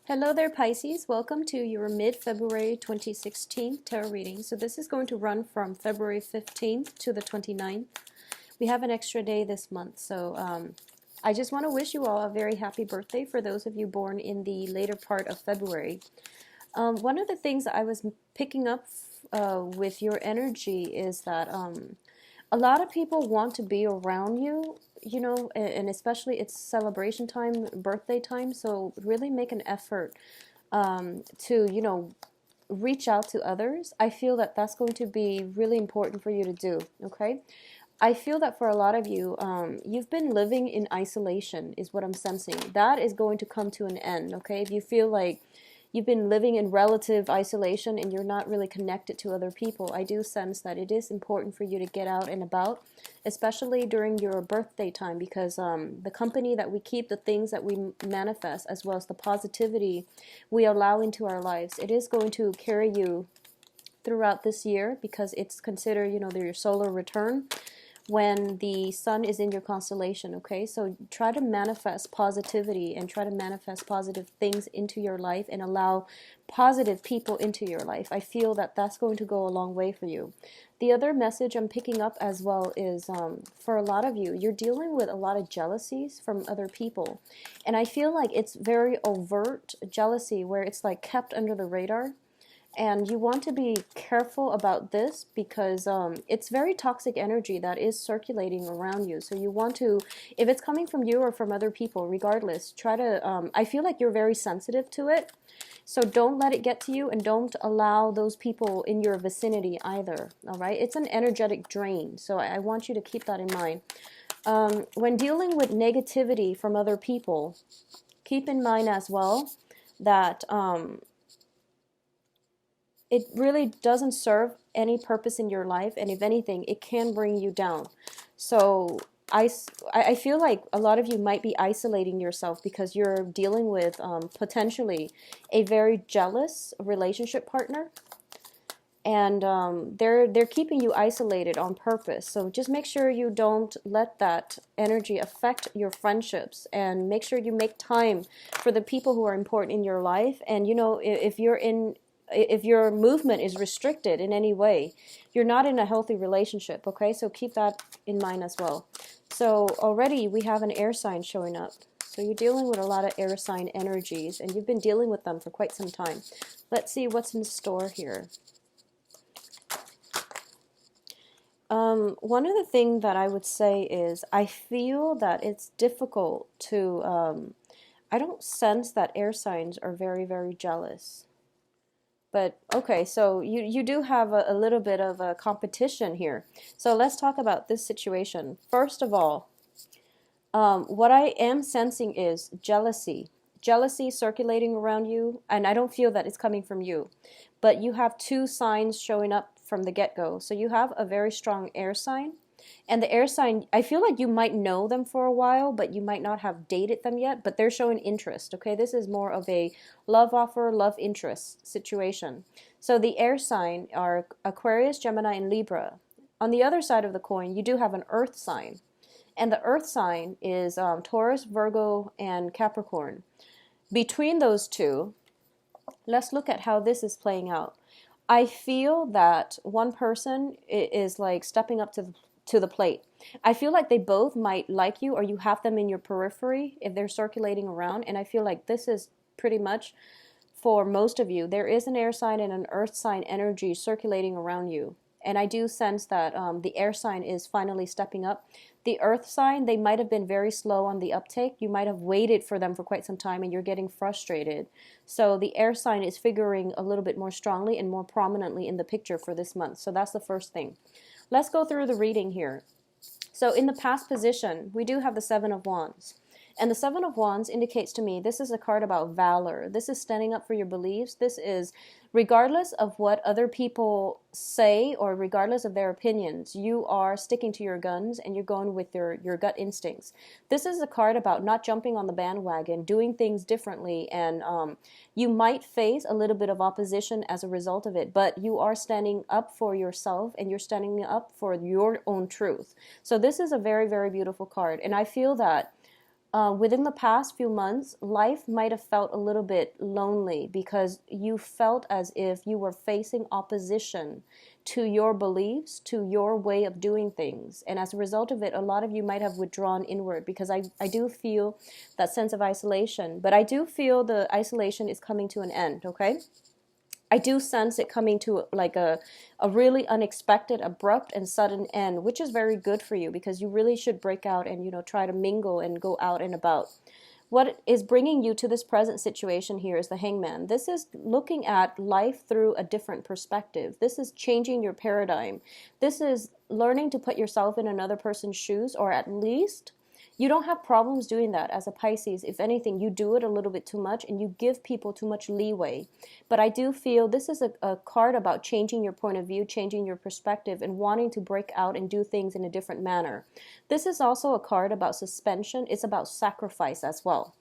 Hello there, Pisces. Welcome to your mid-February 2016 tarot reading. So this is going to run from February 15th to the 29th. We have an extra day this month, so I just want to wish you all a very happy birthday for those of you born in the later part of February. One of the things I was picking up with your energy is that a lot of people want to be around you, you know, and especially it's celebration time, birthday time, so really make an effort to, you know, reach out to others. I feel that that's going to be really important for you to do, okay? I feel that for a lot of you, you've been living in isolation is what I'm sensing. That is going to come to an end, okay? If you feel like you've been living in relative isolation and you're not really connected to other people, I do sense that it is important for you to get out and about, especially during your birthday time, because the company that we keep, the things that we manifest, as well as the positivity we allow into our lives, it is going to carry you throughout this year because it's considered, you know, your solar return when the sun is in your constellation, okay? So try to manifest positivity and try to manifest positive things into your life and allow positive people into your life. I feel that that's going to go a long way for you. The other message I'm picking up as well is for a lot of you, you're dealing with a lot of jealousies from other people. And I feel like it's very overt jealousy where it's like kept under the radar. And you want to be careful about this because it's very toxic energy that is circulating around you. So you want to, if it's coming from you or from other people, regardless, try to, I feel like you're very sensitive to it. So don't let it get to you and don't allow those people in your vicinity either, all right? It's an energetic drain, so I want you to keep that in mind. When dealing with negativity from other people, keep in mind as well that it really doesn't serve any purpose in your life, and if anything, it can bring you down. So I feel like a lot of you might be isolating yourself because you're dealing with potentially a very jealous relationship partner, and they're keeping you isolated on purpose. So just make sure you don't let that energy affect your friendships, and make sure you make time for the people who are important in your life. And you know, if your movement is restricted in any way, you're not in a healthy relationship, okay? So keep that in mind as well. So already we have an air sign showing up. So you're dealing with a lot of air sign energies, and you've been dealing with them for quite some time. Let's see what's in store here. One of the things that I would say is I feel that it's difficult to, I don't sense that air signs are very, very jealous. But okay, so you do have a little bit of a competition here. So let's talk about this situation. First of all, what I am sensing is jealousy. Jealousy circulating around you, and I don't feel that it's coming from you. But you have two signs showing up from the get-go. So you have a very strong air sign. And the air sign, I feel like you might know them for a while, but you might not have dated them yet, but they're showing interest, okay? This is more of a love offer, love interest situation. So the air sign are Aquarius, Gemini, and Libra. On the other side of the coin, you do have an earth sign. And the earth sign is Taurus, Virgo, and Capricorn. Between those two, let's look at how this is playing out. I feel that one person is like stepping up to the plate. I feel like they both might like you, or you have them in your periphery if they're circulating around. And I feel like this is pretty much for most of you. There is an air sign and an earth sign energy circulating around you. And I do sense that the air sign is finally stepping up. The earth sign, they might have been very slow on the uptake. You might have waited for them for quite some time and you're getting frustrated. So the air sign is figuring a little bit more strongly and more prominently in the picture for this month. So that's the first thing. Let's go through the reading here. So in the past position, we do have the Seven of Wands. And the Seven of Wands indicates to me this is a card about valor. This is standing up for your beliefs. This is, regardless of what other people say or regardless of their opinions, you are sticking to your guns and you're going with your gut instincts. This is a card about not jumping on the bandwagon, doing things differently, and you might face a little bit of opposition as a result of it, but you are standing up for yourself and you're standing up for your own truth. So this is a very, very beautiful card, and I feel that within the past few months, life might have felt a little bit lonely because you felt as if you were facing opposition to your beliefs, to your way of doing things. And as a result of it, a lot of you might have withdrawn inward because I do feel that sense of isolation. But I do feel the isolation is coming to an end, okay? I do sense it coming to like a really unexpected, abrupt, and sudden end, which is very good for you because you really should break out and, try to mingle and go out and about. What is bringing you to this present situation here is the Hangman. This is looking at life through a different perspective. This is changing your paradigm. This is learning to put yourself in another person's shoes, or at least you don't have problems doing that as a Pisces. If anything, you do it a little bit too much and you give people too much leeway. But I do feel this is a card about changing your point of view, changing your perspective, and wanting to break out and do things in a different manner. This is also a card about suspension. It's about sacrifice as well.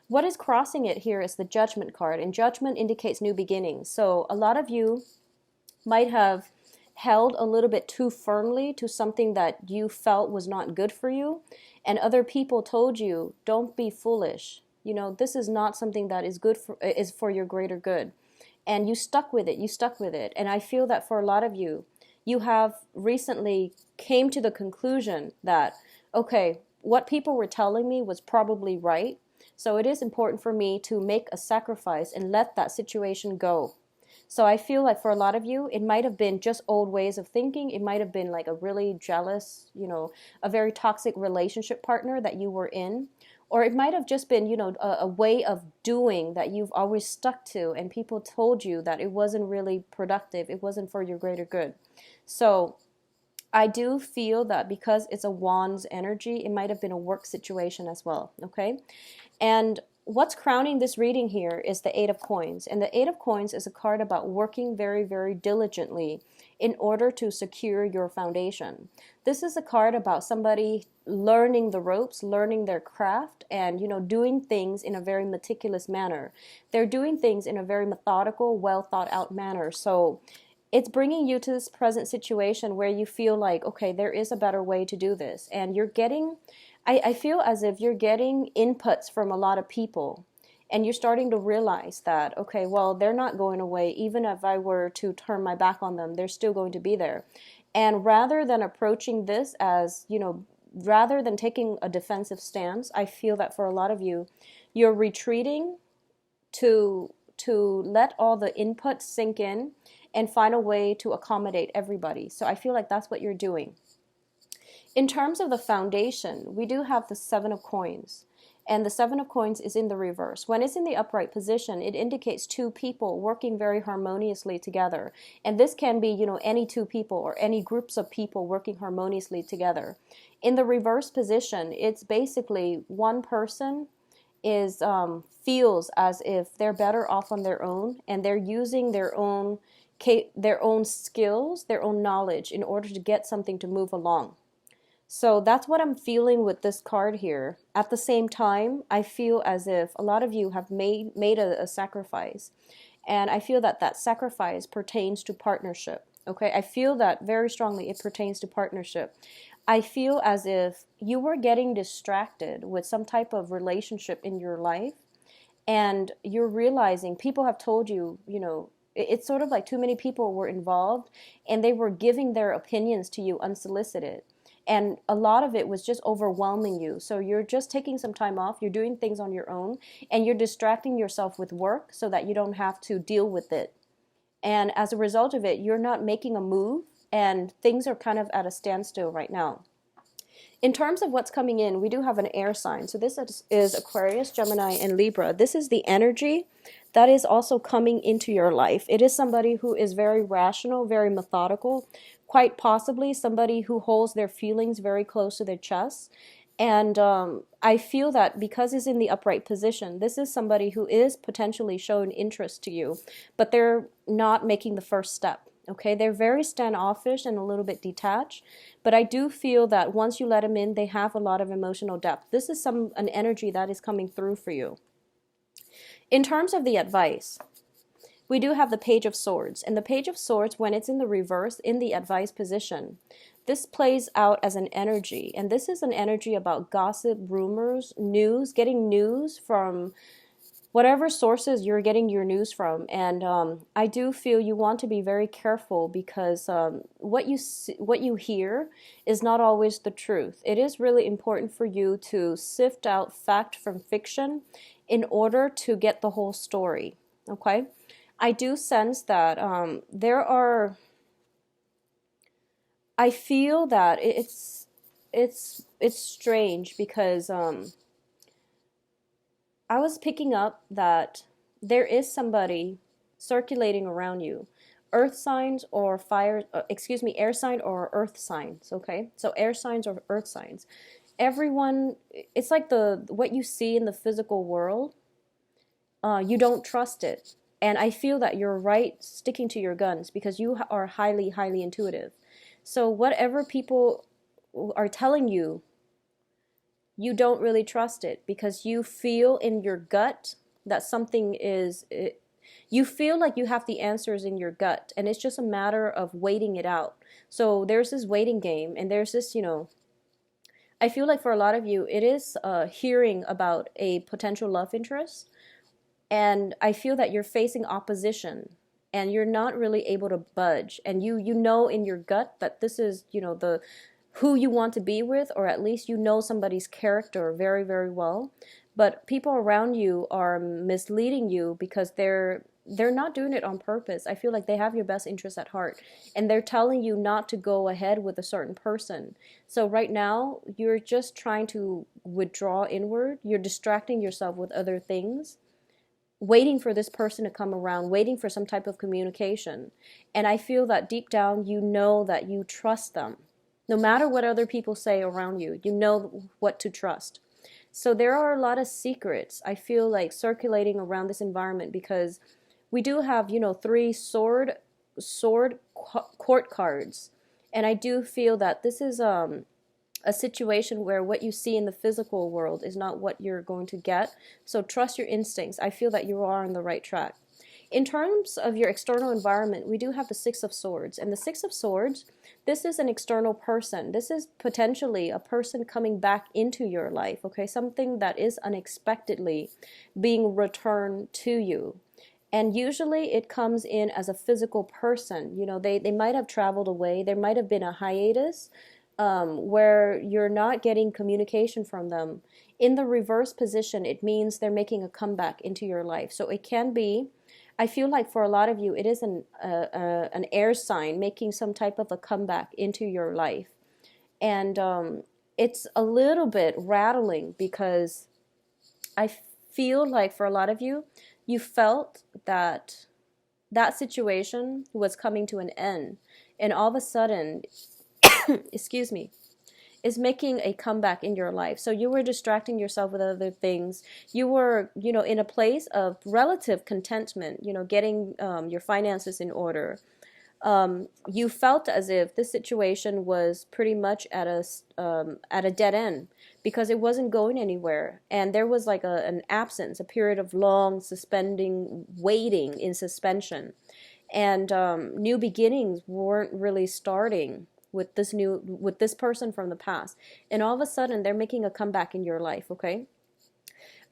What is crossing it here is the Judgment card, and Judgment indicates new beginnings. So a lot of you might have held a little bit too firmly to something that you felt was not good for you, and other people told you, don't be foolish. This is not something that is for your greater good. And you stuck with it. You stuck with it. And I feel that for a lot of you, you have recently came to the conclusion that, okay, what people were telling me was probably right. So it is important for me to make a sacrifice and let that situation go. So I feel like for a lot of you, it might have been just old ways of thinking. It might have been like a really jealous, a very toxic relationship partner that you were in. Or it might have just been, a way of doing that you've always stuck to, and people told you that it wasn't really productive. It wasn't for your greater good. So I do feel that because it's a Wands energy, it might have been a work situation as well, okay? And what's crowning this reading here is the Eight of Coins. And the Eight of Coins is a card about working very, very diligently in order to secure your foundation. This is a card about somebody learning the ropes, learning their craft, and doing things in a very meticulous manner. They're doing things in a very methodical, well thought out manner. So it's bringing you to this present situation where you feel like, okay, there is a better way to do this. And you're getting, I feel as if you're getting inputs from a lot of people. And you're starting to realize that, okay, well, they're not going away. Even if I were to turn my back on them, they're still going to be there. And rather than approaching this as, rather than taking a defensive stance, I feel that for a lot of you, you're retreating to let all the inputs sink in and find a way to accommodate everybody. So I feel like that's what you're doing. In terms of the foundation, we do have the Seven of Coins. And the Seven of Coins is in the reverse. When it's in the upright position, it indicates two people working very harmoniously together. And this can be, any two people or any groups of people working harmoniously together. In the reverse position, it's basically one person is feels as if they're better off on their own, and they're using their own skills, their own knowledge in order to get something to move along. So that's what I'm feeling with this card here. At the same time, I feel as if a lot of you have made a sacrifice. And I feel that that sacrifice pertains to partnership. Okay, I feel that very strongly it pertains to partnership. I feel as if you were getting distracted with some type of relationship in your life. And you're realizing people have told you, it's sort of like too many people were involved and they were giving their opinions to you unsolicited. And a lot of it was just overwhelming you. So you're just taking some time off, you're doing things on your own, and you're distracting yourself with work so that you don't have to deal with it. And as a result of it, you're not making a move, and things are kind of at a standstill right now. In terms of what's coming in, we do have an air sign. So this is Aquarius, Gemini, and Libra. This is the energy that is also coming into your life. It is somebody who is very rational, very methodical, quite possibly somebody who holds their feelings very close to their chest. And I feel that because it's in the upright position, this is somebody who is potentially showing interest to you, but they're not making the first step. Okay, they're very standoffish and a little bit detached, but I do feel that once you let them in, they have a lot of emotional depth. This is an energy that is coming through for you. In terms of the advice, we do have the Page of Swords, and the Page of Swords, when it's in the reverse, in the advice position, this plays out as an energy, and this is an energy about gossip, rumors, news, getting news from whatever sources you're getting your news from. And I do feel you want to be very careful because what you hear is not always the truth. It is really important for you to sift out fact from fiction in order to get the whole story. Okay, I do sense that I feel that it's strange because I was picking up that there is somebody circulating around you. Earth signs or air sign or earth signs, okay? So air signs or earth signs. Everyone, it's like what you see in the physical world, you don't trust it. And I feel that you're right sticking to your guns because you are highly, highly intuitive. So whatever people are telling you, you don't really trust it because you feel in your gut that you feel like you have the answers in your gut, and it's just a matter of waiting it out. So there's this waiting game, and there's this, I feel like for a lot of you, it is hearing about a potential love interest, and I feel that you're facing opposition and you're not really able to budge, and you know in your gut that this is, the who you want to be with, or at least you know somebody's character very, very well. But people around you are misleading you because they're not doing it on purpose. I feel like they have your best interest at heart, and they're telling you not to go ahead with a certain person. So right now, you're just trying to withdraw inward. You're distracting yourself with other things, waiting for this person to come around, waiting for some type of communication. And I feel that deep down, you know that you trust them. No matter what other people say around you, you know what to trust. So there are a lot of secrets, I feel like, circulating around this environment because we do have, three court cards. And I do feel that this is a situation where what you see in the physical world is not what you're going to get. So trust your instincts. I feel that you are on the right track. In terms of your external environment, we do have the Six of Swords. And the Six of Swords, this is an external person. This is potentially a person coming back into your life, okay? Something that is unexpectedly being returned to you. And usually it comes in as a physical person. They might have traveled away. There might have been a hiatus where you're not getting communication from them. In the reverse position, it means they're making a comeback into your life. So it can be, I feel like for a lot of you, it is an air sign making some type of a comeback into your life. And it's a little bit rattling because I feel like for a lot of you, you felt that situation was coming to an end. And all of a sudden, excuse me, is making a comeback in your life. So you were distracting yourself with other things. You were, in a place of relative contentment, getting your finances in order. You felt as if this situation was pretty much at a dead end because it wasn't going anywhere. And there was like an absence, a period of long waiting in suspension. And new beginnings weren't really starting with this person from the past, and all of a sudden they're making a comeback in your life. Okay,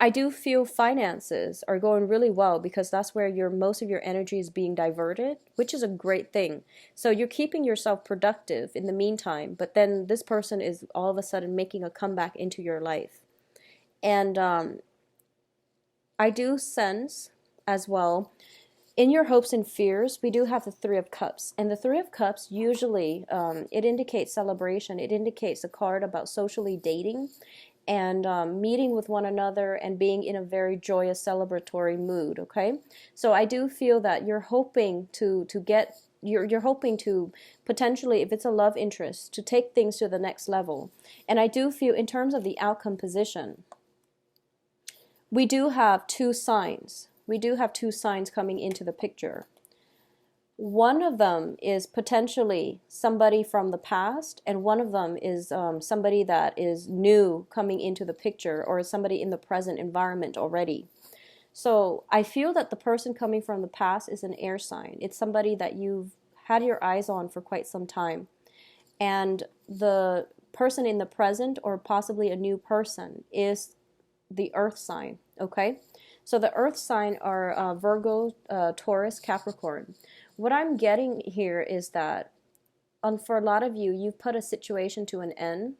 I do feel finances are going really well because that's where most of your energy is being diverted, which is a great thing. So you're keeping yourself productive in the meantime, but then this person is all of a sudden making a comeback into your life. And I do sense as well, in your hopes and fears, we do have the Three of Cups. And the Three of Cups, usually, it indicates celebration. It indicates a card about socially dating and meeting with one another and being in a very joyous, celebratory mood, okay? So I do feel that you're hoping you're hoping to potentially, if it's a love interest, to take things to the next level. And I do feel in terms of the outcome position, we do have two signs. We do have two signs coming into the picture. One of them is potentially somebody from the past, and one of them is somebody that is new coming into the picture, or somebody in the present environment already. So I feel that the person coming from the past is an air sign. It's somebody that you've had your eyes on for quite some time. and the person in the present, or possibly a new person, is the earth sign, okay? So the earth sign are Virgo, Taurus, Capricorn. What I'm getting here is that for a lot of you, you've put a situation to an end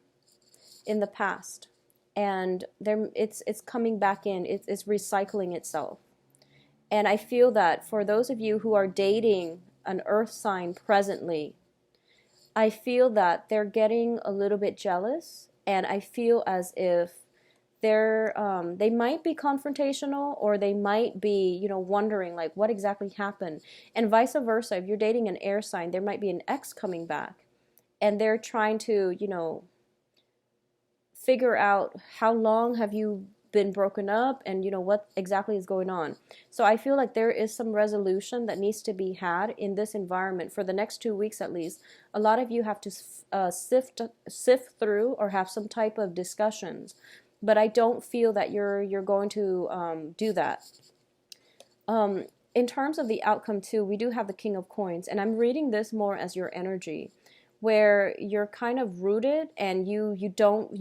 in the past, and it's coming back in. It's recycling itself. And I feel that for those of you who are dating an earth sign presently, I feel that they're getting a little bit jealous, and I feel as if they might be confrontational, or they might be, wondering like what exactly happened. And vice versa, if you're dating an air sign, there might be an ex coming back, and they're trying to, figure out how long have you been broken up, and what exactly is going on. So I feel like there is some resolution that needs to be had in this environment for the next 2 weeks at least. A lot of you have to sift through or have some type of discussions, but I don't feel that you're going to do that. In terms of the outcome too, we do have the King of Coins, and I'm reading this more as your energy, where you're kind of rooted, and you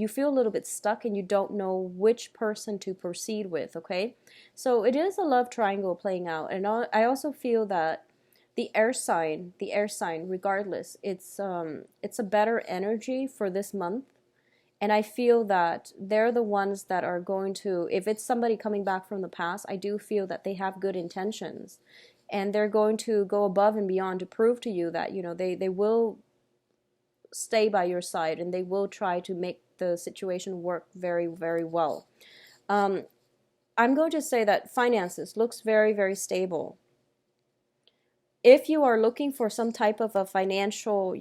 feel a little bit stuck, and you don't know which person to proceed with, okay? So it is a love triangle playing out, and I also feel that the air sign, regardless, it's a better energy for this month. And I feel that they're the ones that are going to, if it's somebody coming back from the past, I do feel that they have good intentions. And they're going to go above and beyond to prove to you that, they will stay by your side, and they will try to make the situation work very, very well. I'm going to say that finances looks very, very stable. If you are looking for some type of a financial,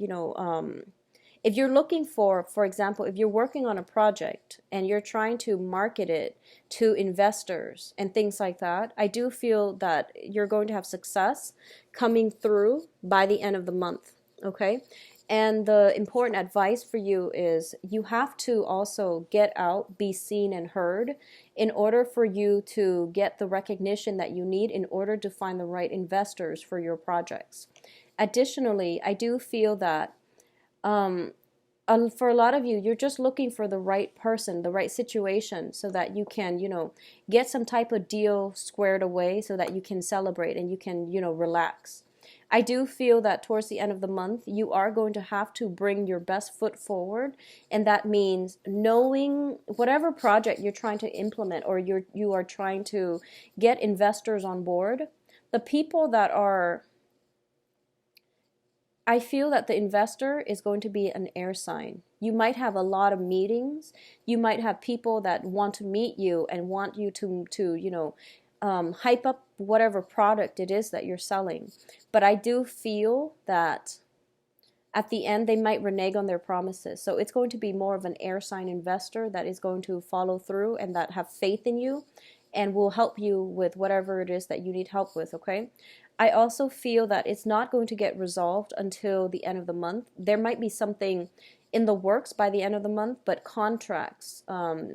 if you're looking for example, if you're working on a project and you're trying to market it to investors and things like that, I do feel that you're going to have success coming through by the end of the month, okay? And the important advice for you is you have to also get out, be seen and heard in order for you to get the recognition that you need in order to find the right investors for your projects. Additionally, I do feel that for a lot of you, you're just looking for the right person, the right situation, so that you can, get some type of deal squared away so that you can celebrate and you can, relax. I do feel that towards the end of the month, you are going to have to bring your best foot forward, and that means knowing whatever project you're trying to implement, or you are trying to get investors on board. The people that are, I feel that the investor is going to be an air sign. You might have a lot of meetings. You might have people that want to meet you and want you to hype up whatever product it is that you're selling. But I do feel that at the end they might renege on their promises. So it's going to be more of an air sign investor that is going to follow through and that have faith in you and will help you with whatever it is that you need help with, okay? I also feel that it's not going to get resolved until the end of the month. There might be something in the works by the end of the month, but contracts,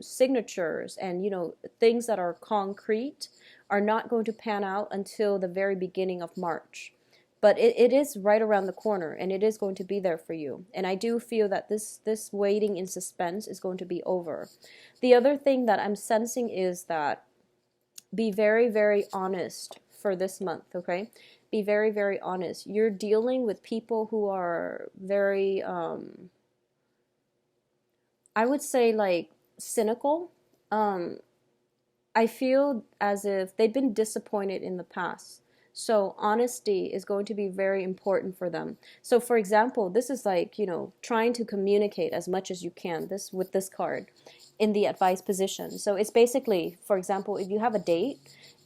signatures, and things that are concrete are not going to pan out until the very beginning of March. But it is right around the corner, and it is going to be there for you. And I do feel that this waiting in suspense is going to be over. The other thing that I'm sensing is that be very, very honest for this month, okay? Be very, very honest. You're dealing with people who are very, I would say, like, cynical. I feel as if they've been disappointed in the past. So honesty is going to be very important for them. So for example, this is like, trying to communicate as much as you can with this card in the advice position. So it's basically, for example, if you have a date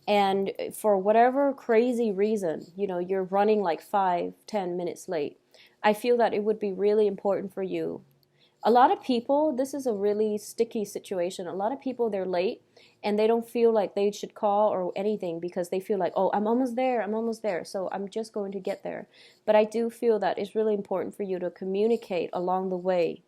and for whatever crazy reason, you're running like 5-10 minutes late, I feel that it would be really important for you. A lot of people, this is a really sticky situation. A lot of people, they're late and they don't feel like they should call or anything because they feel like, oh, I'm almost there, so I'm just going to get there. But I do feel that it's really important for you to communicate along the way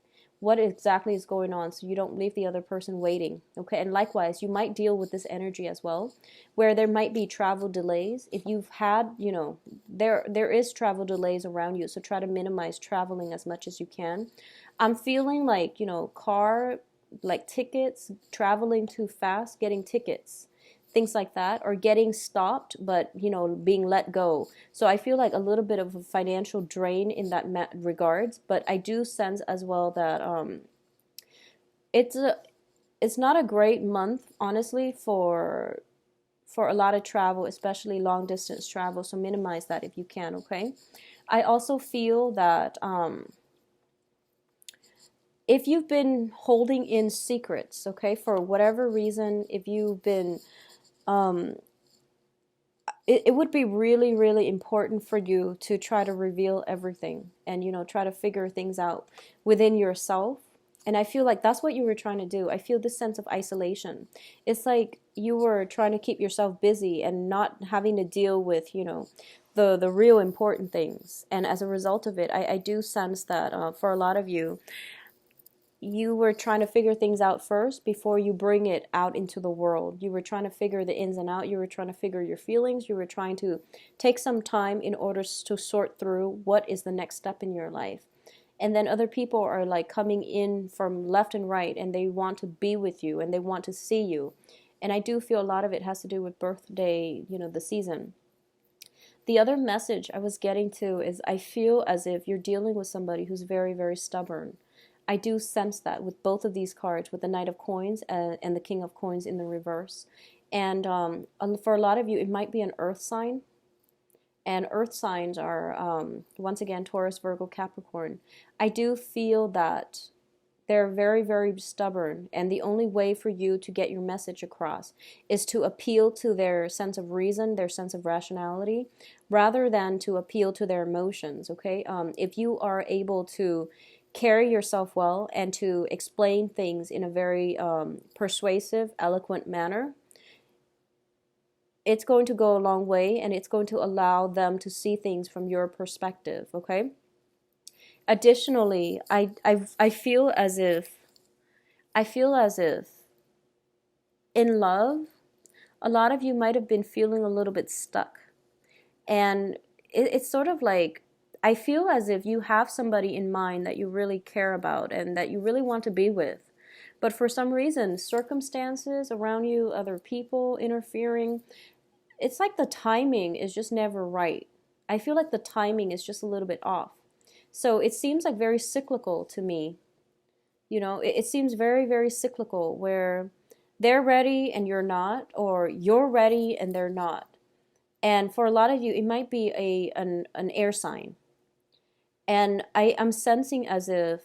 what exactly is going on so you don't leave the other person waiting. Okay, and likewise, you might deal with this energy as well, where there might be travel delays. If you've had, there is travel delays around you, so try to minimize traveling as much as you can. I'm feeling like, car, like tickets, traveling too fast, getting tickets, things like that, or getting stopped, but being let go. So I feel like a little bit of a financial drain in that regards, but I do sense as well that it's a it's not a great month, honestly, for a lot of travel, especially long distance travel. So minimize that if you can. Okay. I also feel that if you've been holding in secrets, okay, for whatever reason, if you've been it would be really, really important for you to try to reveal everything and, try to figure things out within yourself. And I feel like that's what you were trying to do. I feel this sense of isolation. It's like you were trying to keep yourself busy and not having to deal with, the real important things. And as a result of it, I do sense that for a lot of you, you were trying to figure things out first before you bring it out into the world. You were trying to figure the ins and out. You were trying to figure your feelings. You were trying to take some time in order to sort through what is the next step in your life. And then other people are like coming in from left and right, and they want to be with you and they want to see you. And I do feel a lot of it has to do with birthday, the season. The other message I was getting to is I feel as if you're dealing with somebody who's very, very stubborn. I do sense that with both of these cards, with the Knight of Coins and the King of Coins in the reverse. And for a lot of you, it might be an earth sign. And earth signs are, once again, Taurus, Virgo, Capricorn. I do feel that they're very, very stubborn. And the only way for you to get your message across is to appeal to their sense of reason, their sense of rationality, rather than to appeal to their emotions, okay? If you are able to carry yourself well and to explain things in a very persuasive, eloquent manner, it's going to go a long way, and it's going to allow them to see things from your perspective, okay? Additionally, I feel as if in love, a lot of you might have been feeling a little bit stuck. And it's sort of like, I feel as if you have somebody in mind that you really care about and that you really want to be with. But for some reason, circumstances around you, other people interfering, it's like the timing is just never right. I feel like the timing is just a little bit off. So it seems like very cyclical to me. It seems very, very cyclical, where they're ready and you're not, or you're ready and they're not. And for a lot of you, it might be an air sign. And I'm sensing as if,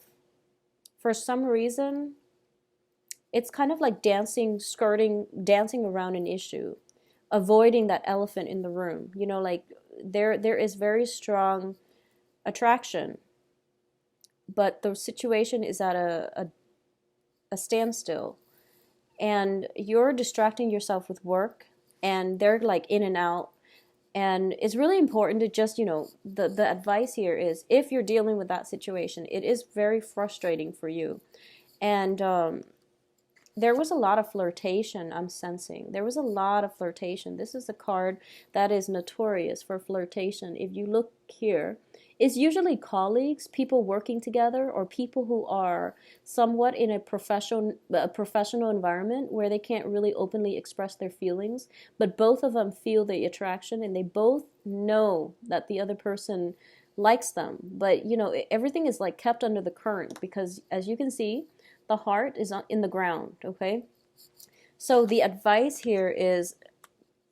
for some reason, it's kind of like dancing around an issue, avoiding that elephant in the room. Like there is very strong attraction, but the situation is at a standstill. And you're distracting yourself with work, and they're like in and out. And it's really important to just, the advice here is, if you're dealing with that situation, it is very frustrating for you. And there was a lot of flirtation, I'm sensing. There was a lot of flirtation. This is a card that is notorious for flirtation. If you look here, it's usually colleagues, people working together, or people who are somewhat in a professional environment where they can't really openly express their feelings, but both of them feel the attraction and they both know that the other person likes them. But, everything is like kept under the current, because as you can see, the heart is in the ground, okay? So the advice here is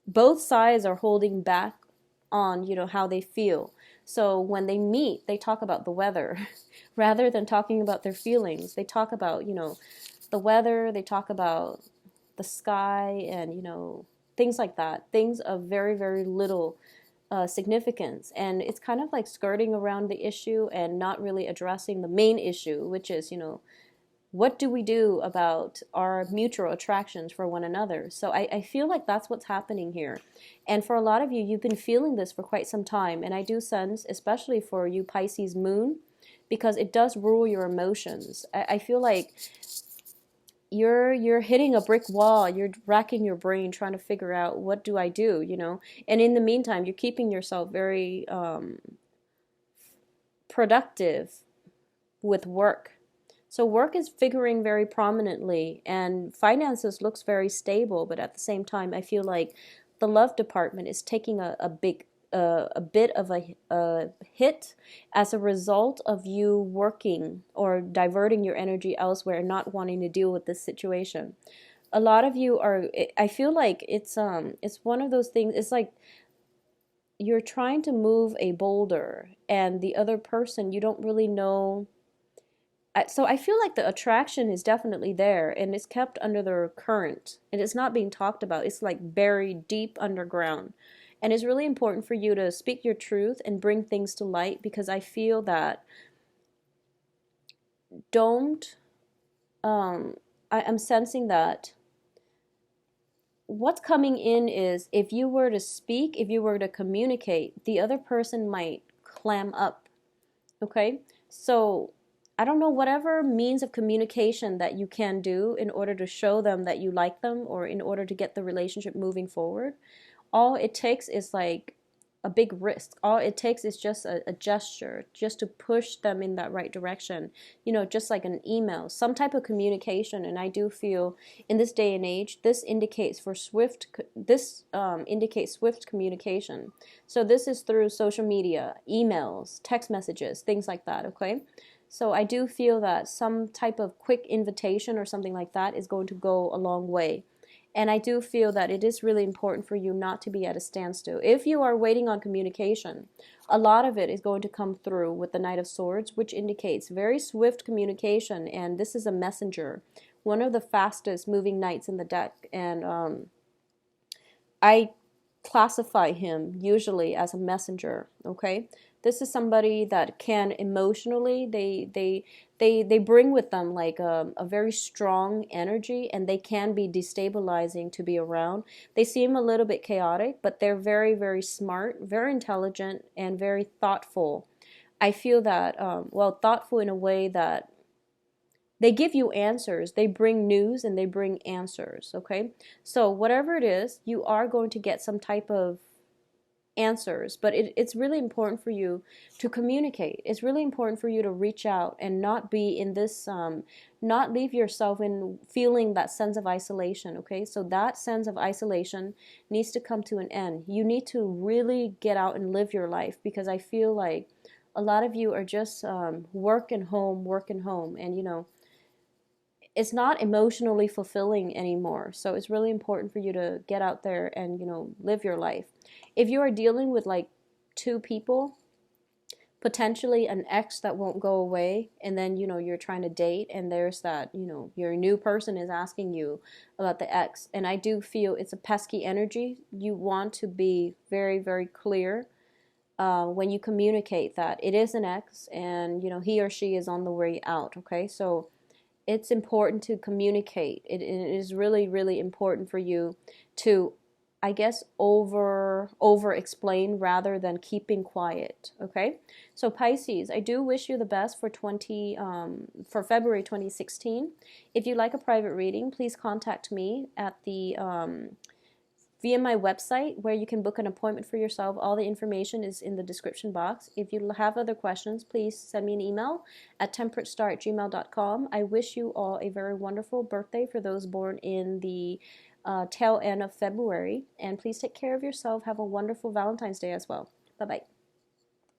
both sides are holding back on, how they feel. So when they meet, they talk about the weather rather than talking about their feelings. They talk about, the weather, they talk about the sky and, things like that, things of very, very little significance. And it's kind of like skirting around the issue and not really addressing the main issue, which is, what do we do about our mutual attractions for one another? So I feel like that's what's happening here. And for a lot of you, you've been feeling this for quite some time. And I do sense, especially for you Pisces moon, because it does rule your emotions. I feel like you're hitting a brick wall. You're racking your brain trying to figure out, what do I do, and in the meantime you're keeping yourself very productive with work. So work is figuring very prominently, and finances looks very stable, but at the same time I feel like the love department is taking a bit of a hit as a result of you working or diverting your energy elsewhere and not wanting to deal with this situation. A lot of you are, I feel like it's one of those things. It's like you're trying to move a boulder and the other person, you don't really know. So I feel like the attraction is definitely there, and it's kept under the current, and it's not being talked about. It's like buried deep underground. And it's really important for you to speak your truth and bring things to light, because I feel that don't, I'm sensing that what's coming in is, if you were to speak, if you were to communicate, the other person might clam up. Okay? So I don't know, whatever means of communication that you can do in order to show them that you like them, or in order to get the relationship moving forward, all it takes is like a big risk. All it takes is just a gesture, just to push them in that right direction. Just like an email, some type of communication. And I do feel in this day and age, this indicates swift communication. So this is through social media, emails, text messages, things like that. Okay. So I do feel that some type of quick invitation or something like that is going to go a long way. And I do feel that it is really important for you not to be at a standstill. If you are waiting on communication, a lot of it is going to come through with the Knight of Swords, which indicates very swift communication. And this is a messenger, one of the fastest moving knights in the deck. And I classify him usually as a messenger. Okay, this is somebody that can emotionally, they bring with them like a very strong energy, and they can be destabilizing to be around. They seem a little bit chaotic, but they're very, very smart, very intelligent, and very thoughtful. I feel that, thoughtful in a way that they give you answers. They bring news and they bring answers, okay? So whatever it is, you are going to get some type of answers, but it's really important for you to communicate. It's really important for you to reach out and not be in this, not leave yourself in feeling that sense of isolation, okay? So that sense of isolation needs to come to an end. You need to really get out and live your life, because I feel like a lot of you are just work and home, and it's not emotionally fulfilling anymore. So it's really important for you to get out there and, live your life. If you are dealing with like two people, potentially an ex that won't go away, and then, you're trying to date, and there's that, your new person is asking you about the ex. And I do feel it's a pesky energy. You want to be very, very clear when you communicate that it is an ex, and, he or she is on the way out, okay? So it's important to communicate. It is really, really important for you to, I guess, over explain rather than keeping quiet. Okay, so Pisces, I do wish you the best for February 2016. If you'd like a private reading, please contact me at the via my website, where you can book an appointment for yourself. All the information is in the description box. If you have other questions, please send me an email at temperatestar@gmail.com. I wish you all a very wonderful birthday for those born in the tail end of February. And please take care of yourself. Have a wonderful Valentine's Day as well. Bye-bye.